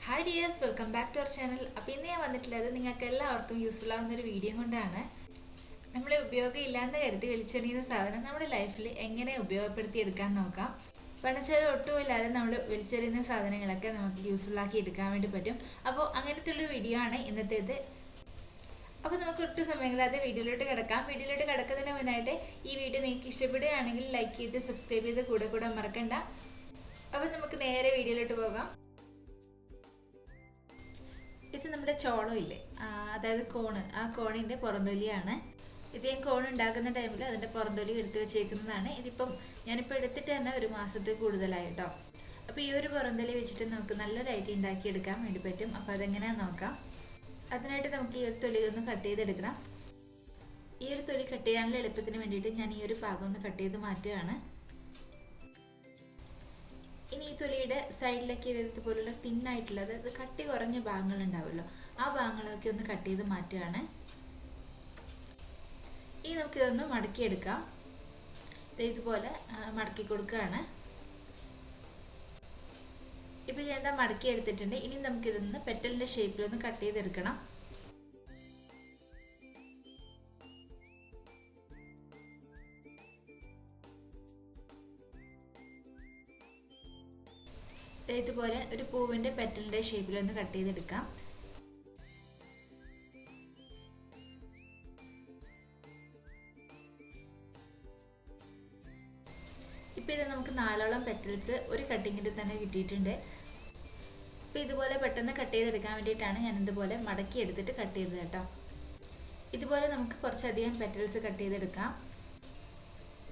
Hi dears, welcome back to our channel. അപ്പോൾ ഇന്ന് ഞാൻ വന്നിട്ടുള്ളത് നിങ്ങൾക്ക് എല്ലാവർക്കും യൂസ്ഫുൾ ആവുന്ന ഒരു വീഡിയോ കൊണ്ടാണ്. നമ്മൾ ഉപയോഗം ഇല്ലാന്ന് കരുതി വലിച്ചെറിയുന്ന സാധനം നമ്മുടെ ലൈഫിൽ എങ്ങനെ ഉപയോഗപ്പെടുത്തി എടുക്കാൻ നോക്കാം. പണച്ചെലവ് ഒട്ടുമില്ലാതെ നമ്മൾ വലിച്ചെറിയുന്ന സാധനങ്ങളൊക്കെ നമുക്ക് യൂസ്ഫുൾ ആക്കി എടുക്കാൻ വേണ്ടി പറ്റും. അപ്പോൾ അങ്ങനത്തെ ഉള്ള വീഡിയോ ആണ് ഇന്നത്തേത്. അപ്പോൾ നമുക്ക് ഒട്ടും സമയമില്ലാതെ വീഡിയോയിലോട്ട് കിടക്കാം. വീഡിയോയിലോട്ട് കിടക്കുന്നതിന് മുന്നായിട്ട് ഈ വീഡിയോ നിങ്ങൾക്ക് ഇഷ്ടപ്പെടുകയാണെങ്കിൽ ലൈക്ക് ചെയ്ത് സബ്സ്ക്രൈബ് ചെയ്ത് കൂടെ മറക്കണ്ട. അപ്പോൾ നമുക്ക് നേരെ വീഡിയോയിലോട്ട് പോകാം. ഇത് നമ്മുടെ ചോളം ഇല്ലേ, അതായത് കോണ്, ആ കോണിൻ്റെ പുറന്തൊലിയാണ്. ഇത് ഞാൻ കോൺ ഉണ്ടാക്കുന്ന ടൈമിൽ അതിൻ്റെ പുറന്തൊലി എടുത്ത് വെച്ചേക്കുന്നതാണ്. ഞാനിപ്പോൾ എടുത്തിട്ട് തന്നെ ഒരു മാസത്തിൽ കൂടുതലായി കേട്ടോ. അപ്പോൾ ഈ ഒരു പുറന്തൊലി വെച്ചിട്ട് നമുക്ക് നല്ലൊരു ഐറ്റം ഉണ്ടാക്കിയെടുക്കാൻ വേണ്ടി പറ്റും. അപ്പോൾ അതെങ്ങനെയാണെന്ന് നോക്കാം. അതിനായിട്ട് നമുക്ക് ഈ ഒരു തൊലി ഒന്ന് കട്ട് ചെയ്തെടുക്കണം. ഈ ഒരു തൊലി കട്ട് ചെയ്യാനുള്ള എളുപ്പത്തിന് വേണ്ടിയിട്ട് ഞാൻ ഈ ഒരു ഭാഗം ഒന്ന് കട്ട് ചെയ്ത് മാറ്റുകയാണ്. ഇനി ഈ തൊലിയുടെ സൈഡിലേക്ക് ഇതുപോലുള്ള തിന്നായിട്ടുള്ളത്, ഇത് കട്ടി കുറഞ്ഞ ഭാഗങ്ങൾ ഉണ്ടാവുമല്ലോ, ആ ഭാഗങ്ങളൊക്കെ ഒന്ന് കട്ട് ചെയ്ത് മാറ്റുകയാണ്. ഇനി നമുക്കിതൊന്ന് മടക്കിയെടുക്കാം. ഇതുപോലെ മടക്കി കൊടുക്കുകയാണ്. ഇപ്പം ഞാൻ എന്താ മടക്കി എടുത്തിട്ടുണ്ട്. ഇനി നമുക്കിതൊന്ന് പെറ്റലിൻ്റെ ഷേപ്പിലൊന്ന് കട്ട് ചെയ്തെടുക്കണം. ഇതുപോലെ ഒരു പൂവിൻ്റെ പെറ്റലിൻ്റെ ഷേപ്പിലൊന്ന് കട്ട് ചെയ്തെടുക്കാം. ഇപ്പം ഇത് നമുക്ക് 4ഓളം പെറ്റൽസ് ഒരു കട്ടിങ്ങിൽ തന്നെ കിട്ടിയിട്ടുണ്ട്. ഇപ്പം ഇതുപോലെ പെട്ടെന്ന് കട്ട് ചെയ്തെടുക്കാൻ വേണ്ടിയിട്ടാണ് ഞാൻ ഇതുപോലെ മടക്കി എടുത്തിട്ട് കട്ട് ചെയ്തത് കേട്ടോ. ഇതുപോലെ നമുക്ക് കുറച്ചധികം പെറ്റൽസ് കട്ട് ചെയ്തെടുക്കാം.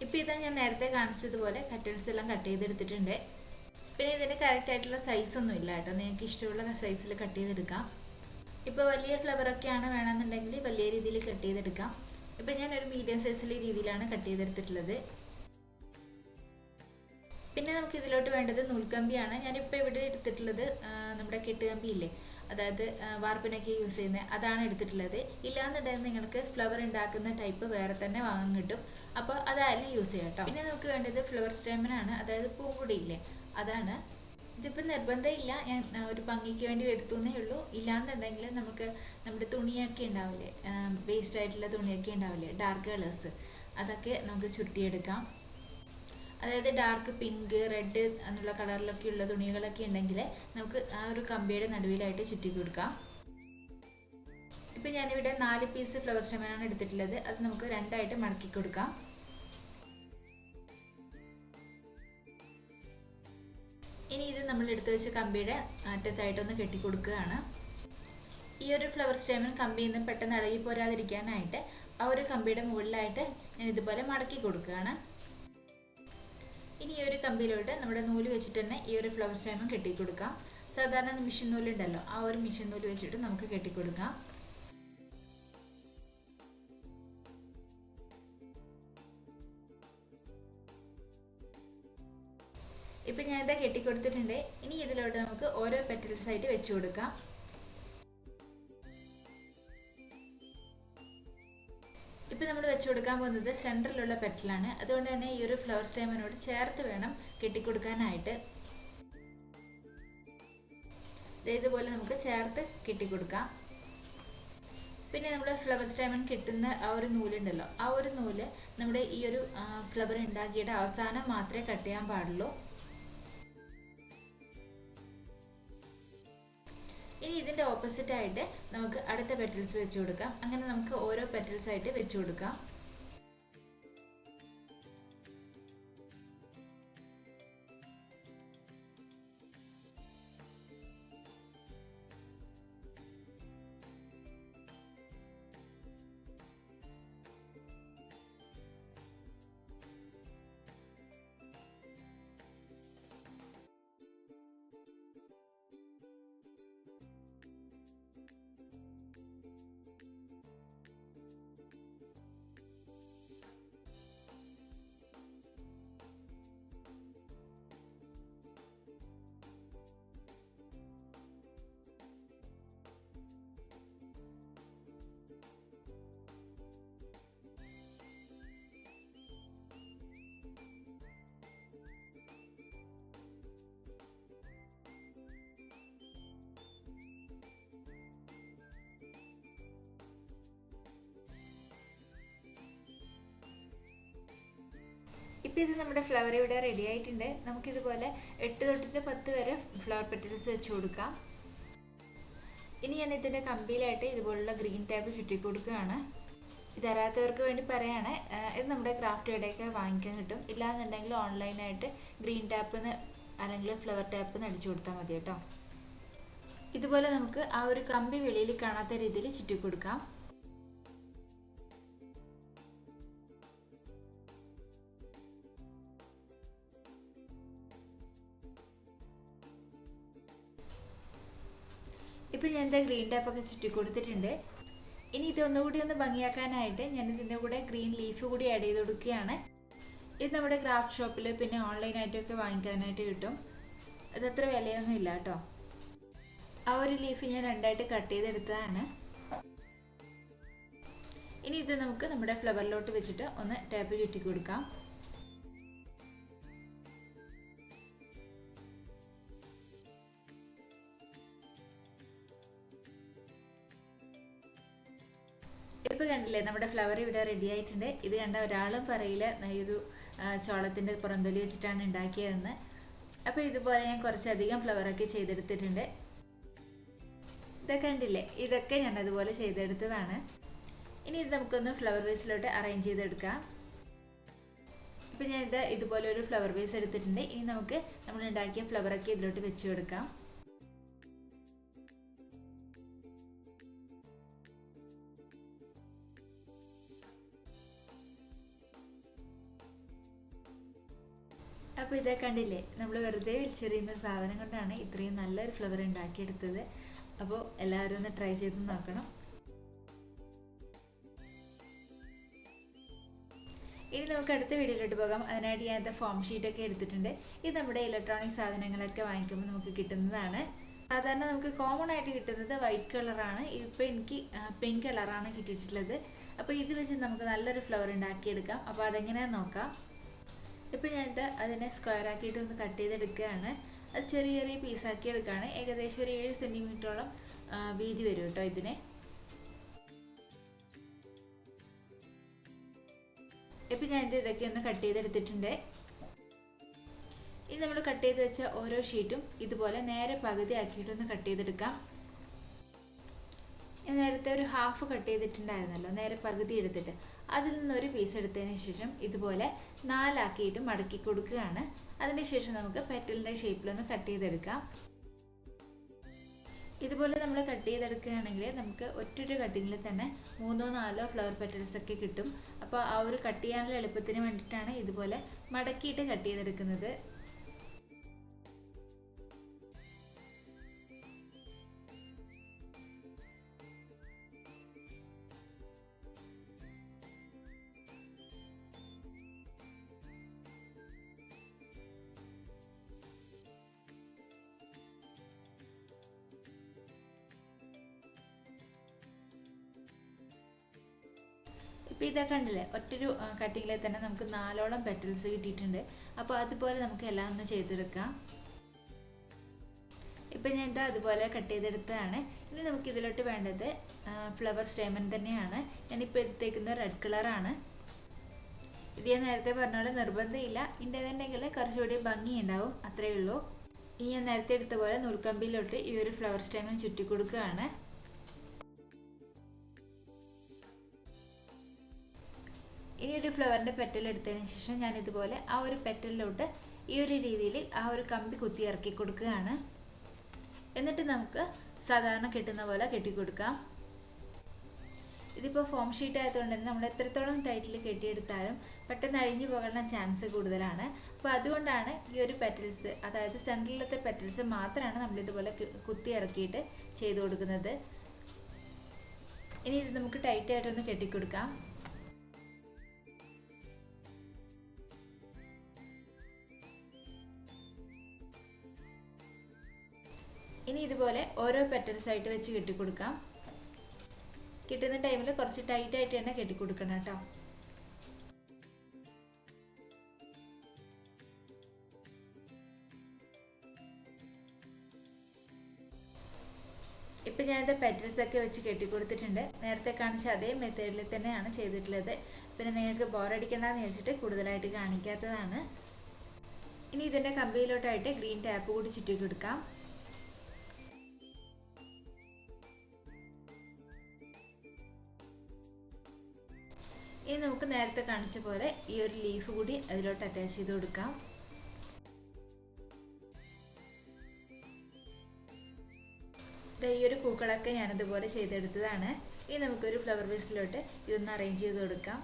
ഇപ്പം ഇതാ ഞാൻ നേരത്തെ കാണിച്ചതുപോലെ പെറ്റൽസ് എല്ലാം കട്ട് ചെയ്തെടുത്തിട്ടുണ്ട്. പിന്നെ ഇതിന് കറക്റ്റ് ആയിട്ടുള്ള സൈസൊന്നും ഇല്ല കേട്ടോ, നിങ്ങൾക്ക് ഇഷ്ടമുള്ള സൈസിൽ കട്ട് ചെയ്തെടുക്കാം. ഇപ്പോൾ വലിയ ഫ്ലവറൊക്കെയാണ് വേണമെന്നുണ്ടെങ്കിൽ വലിയ രീതിയിൽ കട്ട് ചെയ്തെടുക്കാം. ഇപ്പം ഞാനൊരു മീഡിയം സൈസിലെ രീതിയിലാണ് കട്ട് ചെയ്തെടുത്തിട്ടുള്ളത്. പിന്നെ നമുക്ക് ഇതിലോട്ട് വേണ്ടത് നൂൽക്കമ്പിയാണ്. ഞാനിപ്പോൾ ഇവിടെ എടുത്തിട്ടുള്ളത് നമ്മുടെ കെട്ടുകമ്പി ഇല്ലേ, അതായത് വാർപ്പിനൊക്കെ യൂസ് ചെയ്യുന്നത്, അതാണ് എടുത്തിട്ടുള്ളത്. ഇല്ലാന്നുണ്ടെങ്കിൽ നിങ്ങൾക്ക് ഫ്ലവർ ഉണ്ടാക്കുന്ന ടൈപ്പ് വേറെ തന്നെ വാങ്ങാൻ കിട്ടും. അപ്പോൾ അതായാലും യൂസ് ചെയ്യാം കേട്ടോ. പിന്നെ നമുക്ക് വേണ്ടത് ഫ്ലവർ സ്റ്റെമിനാണ്, അതായത് പൂമ്പൊടി ഇല്ലേ, അതാണ്. ഇതിപ്പോൾ നിർബന്ധമില്ല, ഞാൻ ഒരു ഭംഗിക്ക് വേണ്ടി എടുത്തുന്നേ ഉള്ളൂ. ഇല്ലാന്നുണ്ടെങ്കിൽ നമുക്ക് നമ്മുടെ തുണിയൊക്കെ ഉണ്ടാവില്ലേ, വേസ്റ്റ് ആയിട്ടുള്ള തുണിയൊക്കെ ഉണ്ടാവില്ലേ, ഡാർക്ക് കളേഴ്സ്, അതൊക്കെ നമുക്ക് ചുരുട്ടിയെടുക്കാം. അതായത് ഡാർക്ക് പിങ്ക്, റെഡ് എന്നുള്ള കളറിലൊക്കെ ഉള്ള തുണികളൊക്കെ ഉണ്ടെങ്കിൽ നമുക്ക് ആ ഒരു കമ്പിയുടെ നടുവിലായിട്ട് ചുറ്റി കൊടുക്കാം. ഇപ്പം ഞാനിവിടെ 4 പീസ് ഫ്ലവർ സ്റ്റെമിനാണ് എടുത്തിട്ടുള്ളത്. അത് നമുക്ക് 2ആയിട്ട് മടക്കി കൊടുക്കാം. ഇനി ഇത് നമ്മൾ എടുത്തു വെച്ച കമ്പിയുടെ അറ്റത്തായിട്ടൊന്ന് കെട്ടിക്കൊടുക്കുകയാണ്. ഈ ഒരു ഫ്ലവർ സ്റ്റെമിൻ കമ്പിയിൽ നിന്ന് പെട്ടെന്ന് ഇളകി പോരാതിരിക്കാനായിട്ട് ആ ഒരു കമ്പിയുടെ മുകളിലായിട്ട് ഞാൻ ഇതുപോലെ മടക്കി കൊടുക്കുകയാണ്. ഇനി ഈ ഒരു കമ്പിയിലോട്ട് നമ്മുടെ നൂല് വെച്ചിട്ട് തന്നെ ഈ ഒരു ഫ്ലവർ സ്റ്റെമിൻ കെട്ടിക്കൊടുക്കാം. സാധാരണ മിഷൻ നൂലുണ്ടല്ലോ, ആ ഒരു മിഷൻ നൂല് വെച്ചിട്ട് നമുക്ക് കെട്ടിക്കൊടുക്കാം. ഇപ്പം ഞാനിത് കെട്ടിക്കൊടുത്തിട്ടുണ്ട്. ഇനി ഇതിലോട്ട് നമുക്ക് ഓരോ പെറ്റൽസ് ആയിട്ട് വെച്ച് കൊടുക്കാം. ഇപ്പം നമ്മൾ വെച്ച് കൊടുക്കാൻ പോകുന്നത് സെൻറ്ററിലുള്ള പെറ്റലാണ്. അതുകൊണ്ട് തന്നെ ഈ ഒരു ഫ്ലവർ സ്റ്റെമിനോട് ചേർത്ത് വേണം കെട്ടിക്കൊടുക്കാനായിട്ട്. ഇതുപോലെ നമുക്ക് ചേർത്ത് കെട്ടിക്കൊടുക്കാം. പിന്നെ നമ്മുടെ ഫ്ലവർ സ്റ്റെമിൻ കെട്ടുന്ന ആ ഒരു നൂലുണ്ടല്ലോ, ആ ഒരു നൂല് നമ്മുടെ ഈ ഒരു ഫ്ലവർ ഉണ്ടാക്കിയിട്ട് അവസാനം മാത്രമേ കട്ട് ചെയ്യാൻ പാടുള്ളൂ. ഇനി ഇതിൻ്റെ ഓപ്പോസിറ്റ് ആയിട്ട് നമുക്ക് അടുത്ത പെറ്റൽസ് വെച്ച് കൊടുക്കാം. അങ്ങനെ നമുക്ക് ഓരോ പെറ്റൽസ് ആയിട്ട് വെച്ച് കൊടുക്കാം. ഇപ്പോൾ ഇത് നമ്മുടെ ഫ്ലവർ ഇവിടെ റെഡി ആയിട്ടുണ്ട്. നമുക്കിതുപോലെ 8 തൊട്ടിട്ട് 10 വരെ ഫ്ലവർ പെറ്റൽസ് വെച്ച് കൊടുക്കാം. ഇനി ഞാൻ ഇതിൻ്റെ കമ്പിയിലായിട്ട് ഇതുപോലുള്ള ഗ്രീൻ ടാപ്പ് ചുറ്റി കൊടുക്കുകയാണ്. ഇതറിയാത്തവർക്ക് വേണ്ടി പറയാണ്, ഇത് നമ്മുടെ ക്രാഫ്റ്റ് കടയൊക്കെ വാങ്ങിക്കാൻ കിട്ടും. ഇല്ലാന്നുണ്ടെങ്കിൽ ഓൺലൈനായിട്ട് ഗ്രീൻ ടാപ്പിന്ന് അല്ലെങ്കിൽ ഫ്ലവർ ടാപ്പിന്ന് അടിച്ചു കൊടുത്താൽ മതി കേട്ടോ. ഇതുപോലെ നമുക്ക് ആ ഒരു കമ്പി വെളിയിൽ കാണാത്ത രീതിയിൽ ചുറ്റി കൊടുക്കാം. ഇപ്പം ഞാൻ എന്താ ഗ്രീൻ ടാപ്പൊക്കെ ചുറ്റി കൊടുത്തിട്ടുണ്ട്. ഇനി ഇതൊന്നുകൂടി ഒന്ന് ഭംഗിയാക്കാനായിട്ട് ഞാൻ ഇതിൻ്റെ കൂടെ ഗ്രീൻ ലീഫ് കൂടി ആഡ് ചെയ്ത് കൊടുക്കുകയാണ്. ഇത് നമ്മുടെ ക്രാഫ്റ്റ് ഷോപ്പിൽ പിന്നെ ഓൺലൈനായിട്ടൊക്കെ വാങ്ങിക്കാനായിട്ട് കിട്ടും. ഇതത്ര വിലയൊന്നും ഇല്ല കേട്ടോ. ആ ഒരു ലീഫ് ഞാൻ രണ്ടായിട്ട് കട്ട് ചെയ്തെടുത്തതാണ്. ഇനി ഇത് നമുക്ക് നമ്മുടെ ഫ്ലവറിലോട്ട് വെച്ചിട്ട് ഒന്ന് ടാപ്പ് ചുറ്റി കൊടുക്കാം. ഇപ്പോൾ കണ്ടില്ലേ, നമ്മുടെ ഫ്ലവർ ഇവിടെ റെഡി ആയിട്ടുണ്ട്. ഇത് കണ്ട ഒരാളും പറയില്ല ഈ ഒരു ചോളത്തിൻ്റെ പുറന്തൊലി വെച്ചിട്ടാണ് ഉണ്ടാക്കിയതെന്ന്. അപ്പോൾ ഇതുപോലെ ഞാൻ കുറച്ചധികം ഫ്ലവറൊക്കെ ചെയ്തെടുത്തിട്ടുണ്ട്. ഇതൊക്കെ കണ്ടില്ലേ, ഇതൊക്കെ ഞാൻ അതുപോലെ ചെയ്തെടുത്തതാണ്. ഇനി ഇത് നമുക്കൊന്ന് ഫ്ലവർ വേസിലോട്ട് അറേഞ്ച് ചെയ്തെടുക്കാം. ഇപ്പം ഞാൻ ഇതുപോലെ ഒരു ഫ്ലവർ വേസ് എടുത്തിട്ടുണ്ട്. ഇനി നമുക്ക് നമ്മൾ ഉണ്ടാക്കിയ ഫ്ലവറൊക്കെ ഇതിലോട്ട് വെച്ച് കൊടുക്കാം. അപ്പോൾ ഇതൊക്കെ കണ്ടില്ലേ, നമ്മൾ വെറുതെ വലിച്ചെറിയുന്ന സാധനം കൊണ്ടാണ് ഇത്രയും നല്ലൊരു ഫ്ലവർ ഉണ്ടാക്കിയെടുത്തത്. അപ്പോൾ എല്ലാവരും ഒന്ന് ട്രൈ ചെയ്ത് നോക്കണം. ഇനി നമുക്ക് അടുത്ത വീഡിയോയിലോട്ട് പോകാം. അതിനായിട്ട് ഞാൻ ഫോം ഷീറ്റൊക്കെ എടുത്തിട്ടുണ്ട്. ഇത് നമ്മുടെ ഇലക്ട്രോണിക് സാധനങ്ങളൊക്കെ വാങ്ങിക്കുമ്പോൾ നമുക്ക് കിട്ടുന്നതാണ്. സാധാരണ നമുക്ക് കോമൺ ആയിട്ട് കിട്ടുന്നത് വൈറ്റ് കളറാണ്. ഇപ്പോൾ എനിക്ക് പിങ്ക് കളറാണ് കിട്ടിയിട്ടുള്ളത്. അപ്പോൾ ഇത് വെച്ച് നമുക്ക് നല്ലൊരു ഫ്ലവർ ഉണ്ടാക്കിയെടുക്കാം. അപ്പോൾ അതെങ്ങനെയാണെന്ന് നോക്കാം. ഇപ്പോൾ ഞാൻ അതിനെ സ്ക്വയർ ആക്കിയിട്ട് ഒന്ന് കട്ട് ചെയ്തെടുക്കുകയാണ്. അത് ചെറിയ ചെറിയ പീസാക്കി എടുക്കുകയാണ്. ഏകദേശം ഒരു 7 സെൻറ്റിമീറ്ററോളം വീതി വരും കേട്ടോ ഇതിനെ. ഇപ്പോൾ ഞാൻ ഇതൊക്കെ ഒന്ന് കട്ട് ചെയ്തെടുത്തിട്ടുണ്ട്. ഇനി നമ്മൾ കട്ട് ചെയ്ത് വെച്ച ഓരോ ഷീറ്റും ഇതുപോലെ നേരെ പകുതി ആക്കിയിട്ടൊന്ന് കട്ട് ചെയ്തെടുക്കാം. ഞാൻ നേരത്തെ ഒരു ഹാഫ് കട്ട് ചെയ്തിട്ടുണ്ടായിരുന്നല്ലോ, നേരെ പകുതി എടുത്തിട്ട് അതിൽ നിന്നൊരു പീസ് എടുത്തതിന് ശേഷം ഇതുപോലെ 4 ആക്കിയിട്ട് മടക്കി കൊടുക്കുകയാണ്. അതിനുശേഷം നമുക്ക് പെറ്റലിൻ്റെ ഷേപ്പിലൊന്ന് കട്ട് ചെയ്തെടുക്കാം. ഇതുപോലെ നമ്മൾ കട്ട് ചെയ്തെടുക്കുകയാണെങ്കിൽ നമുക്ക് ഒറ്റൊരു കട്ടിങ്ങിൽ തന്നെ 3-4 ഫ്ലവർ പെറ്റൽസ് ഒക്കെ കിട്ടും. അപ്പോൾ ആ ഒരു കട്ട് ചെയ്യാനുള്ള എളുപ്പത്തിന് വേണ്ടിയിട്ടാണ് ഇതുപോലെ മടക്കിയിട്ട് കട്ട് ചെയ്തെടുക്കുന്നത്. ഇപ്പോൾ ഇതൊക്കെ കണ്ടില്ലേ, ഒറ്റൊരു കട്ടിങ്ങിൽ തന്നെ നമുക്ക് 4ഓളം പെറ്റൽസ് കിട്ടിയിട്ടുണ്ട്. അപ്പോൾ അതുപോലെ നമുക്ക് എല്ലാം ഒന്ന് ചെയ്തെടുക്കാം. ഇപ്പം ഞാൻ അതുപോലെ കട്ട് ചെയ്തെടുത്തതാണ്. ഇനി നമുക്ക് ഇതിലോട്ട് വേണ്ടത് ഫ്ലവർ സ്റ്റേമൻ തന്നെയാണ്. ഞാനിപ്പോൾ എടുത്തേക്കുന്നത് റെഡ് കളറാണ്. ഇത് ഞാൻ നേരത്തെ പറഞ്ഞ പോലെ നിർബന്ധമില്ല, ഉണ്ടെന്നുണ്ടെങ്കിൽ കുറച്ചുകൂടി ഭംഗി ഉണ്ടാവും, അത്രയേ ഉള്ളൂ. ഇനി ഞാൻ നേരത്തെ എടുത്ത പോലെ നൂൽക്കമ്പിയിലോട്ട് ഈ ഒരു ഫ്ലവർ സ്റ്റേമൻ ചുറ്റി കൊടുക്കുകയാണ്. ഇനി ഒരു ഫ്ലവറിൻ്റെ പെറ്റൽ എടുത്തതിന് ശേഷം ഞാൻ ഇതുപോലെ ആ ഒരു പെറ്റലിലോട്ട് ഈ ഒരു രീതിയിൽ ആ ഒരു കമ്പി കുത്തി ഇറക്കി കൊടുക്കുകയാണ്. എന്നിട്ട് നമുക്ക് സാധാരണ കെട്ടുന്ന പോലെ കെട്ടിക്കൊടുക്കാം. ഇതിപ്പോൾ ഫോം ഷീറ്റ് ആയതുകൊണ്ട് തന്നെ നമ്മൾ എത്രത്തോളം ടൈറ്റിൽ കെട്ടിയെടുത്താലും പെട്ടെന്ന് അഴിഞ്ഞു പോകാനുള്ള ചാൻസ് കൂടുതലാണ്. അപ്പോൾ അതുകൊണ്ടാണ് ഈ ഒരു പെറ്റൽസ്, അതായത് സെൻറ്ററിലത്തെ പെറ്റൽസ് മാത്രമാണ് നമ്മളിതുപോലെ കുത്തി ഇറക്കിയിട്ട് ചെയ്ത് കൊടുക്കുന്നത്. ഇനി ഇത് നമുക്ക് ടൈറ്റായിട്ടൊന്ന് കെട്ടിക്കൊടുക്കാം. ഇനി ഇതുപോലെ ഓരോ പെറ്റൽസ് ആയിട്ട് വെച്ച് കെട്ടിക്കൊടുക്കാം. കിട്ടുന്ന ടൈമിൽ കുറച്ച് ടൈറ്റായിട്ട് തന്നെ കെട്ടിക്കൊടുക്കണം കേട്ടോ. ഇപ്പം ഞാനിത് പെറ്റൽസൊക്കെ വെച്ച് കെട്ടിക്കൊടുത്തിട്ടുണ്ട്. നേരത്തെ കാണിച്ച അതേ മെത്തേഡിൽ തന്നെയാണ് ചെയ്തിട്ടുള്ളത്. പിന്നെ നിങ്ങൾക്ക് ബോറടിക്കണ്ടെന്ന് വെച്ചിട്ട് കൂടുതലായിട്ട് കാണിക്കാത്തതാണ്. ഇനി ഇതിൻ്റെ കമ്പിയിലോട്ടായിട്ട് ഗ്രീൻ ടാപ്പ് കൂടി ചുറ്റി കൊടുക്കാം. ഇനി നമുക്ക് നേരത്തെ കാണിച്ച പോലെ ഈ ഒരു ലീഫ് കൂടി അതിലോട്ട് അറ്റാച്ച് ചെയ്ത് കൊടുക്കാം. ഈ ഒരു പൂക്കളൊക്കെ ഞാനതുപോലെ ചെയ്തെടുത്തതാണ്. ഇനി നമുക്കൊരു ഫ്ലവർ വേസിലോട്ട് ഇതൊന്ന് അറേഞ്ച് ചെയ്ത് കൊടുക്കാം.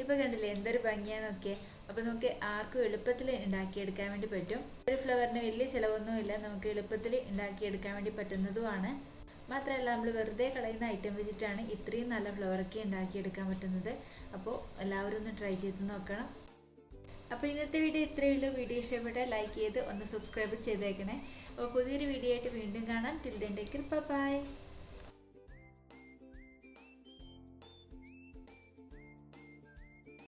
ഇപ്പോൾ കണ്ടില്ലേ എന്തൊരു ഭംഗിയാന്നൊക്കെ. അപ്പോൾ നമുക്ക് ആർക്കും എളുപ്പത്തിൽ ഉണ്ടാക്കിയെടുക്കാൻ വേണ്ടി പറ്റും. ഒരു ഫ്ലവറിന് വലിയ ചിലവൊന്നുമില്ല, നമുക്ക് എളുപ്പത്തിൽ ഉണ്ടാക്കിയെടുക്കാൻ വേണ്ടി പറ്റുന്നതുമാണ്. മാത്രമല്ല നമ്മൾ വെറുതെ കളയുന്ന ഐറ്റം വെച്ചിട്ടാണ് ഇത്രയും നല്ല ഫ്ലവറൊക്കെ ഉണ്ടാക്കിയെടുക്കാൻ പറ്റുന്നത്. അപ്പോൾ എല്ലാവരും ഒന്ന് ട്രൈ ചെയ്ത് നോക്കണം. അപ്പോൾ ഇന്നത്തെ വീഡിയോ ഇത്രയേ ഉള്ളൂ. വീഡിയോ ഇഷ്ടപ്പെട്ടാൽ ലൈക്ക് ചെയ്ത് ഒന്ന് സബ്സ്ക്രൈബ് ചെയ്തേക്കണേ. അപ്പോൾ പുതിയൊരു വീഡിയോ ആയിട്ട് വീണ്ടും കാണാം. Till then take care, by.